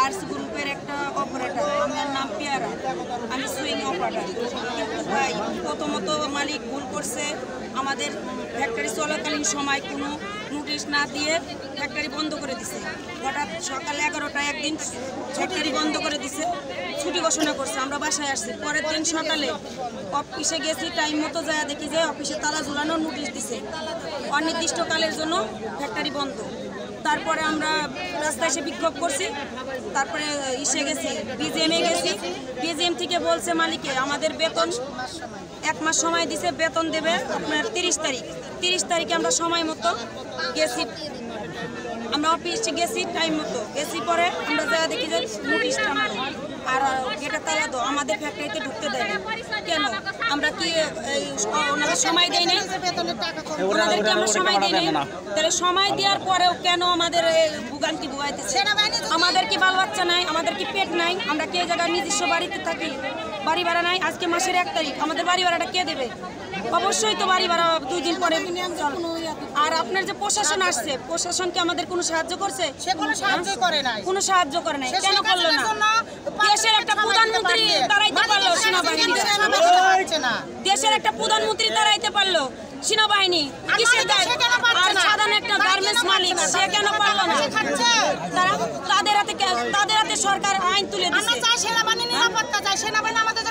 Large গ্রুপের একটা operator, আমার নাম পেয়ারা, আমি সুইং অপারেটর। ভাই প্রথমত মালিক ভুল করছে, আমাদের ফ্যাক্টরি চলাকালীন সময় কোনো নোটিশ না দিয়ে ফ্যাক্টরি বন্ধ করে দিছে। হঠাৎ সকাল 11টায় একদিন ফ্যাক্টরি বন্ধ করে দিছে, ছুটি ঘোষণা করছে। আমরা বাসায় আসছি, পরের দিন সকালে অফিসে গেছি, টাইম মতো যায় দেখি যে অফিসে তালা ঝুলানোর নোটিশ দিছে, অনির্দিষ্টকালের জন্য ফ্যাক্টরি বন্ধ। তারপরে আমরা রাস্তায় এসে বিক্ষোভ করছি, তারপরে গেছি বিজিএমে গেছি। বিজিএম থেকে বলছে মালিকে আমাদের বেতন 1 মাস সময় দিছে, বেতন দেবে আপনার 30 তারিখ। 30 তারিখে আমরা সময় মতো গেছি, আমরা অফিসে গেছি টাইম মতো গেছি। পরে আমরা যা দেখি যে নোটিশটা আর গেটে তালা দো, আমাদের ফ্যাক্টরিতে ঢুকতে দেয় না। কেন? আমরা কি ওনাদের সময় দেয় নাই? ওনাদেরকে আমরা সময় দেয় নাই, তাহলে সময় দেওয়ার পরেও কেন আমাদের ভোগান্তি ভোগাইতেছে? আমাদের কি বাল বাচ্চা নাই? আমাদের কি পেট নাই? আমরা কি এই জায়গায় নিজস্ব বাড়িতে থাকি? বাড়ি ভাড়া নাই। আজকে মাসের 1 তারিখ, আমাদের বাড়ি ভাড়াটা কে দেবে? অবশ্যই তো বাড়ি ভাড়া 2 দিন পরে। আর আপনার যে প্রশাসন আসছে, প্রশাসন কি আমাদের কোনো সাহায্য করছে? কোনো সাহায্য করে নাই। কেন করলো না? দেশের একটা প্রধানমন্ত্রী দাঁড়াইতে পারলো সেনাবাহিনী, দেশের একটা প্রধানমন্ত্রী দাঁড়াইতে পারলো সেনাবাহিনী, কিসের দায়? আর সাধারণ একটা গার্মেন্টস মালিক, সে কেন পারলো না? তাদের হাতে সরকার আইন তুলে দিচ্ছে। সেনাবাহিনী নিরাপত্তা চাই, সেনাবাহিনী আমাদের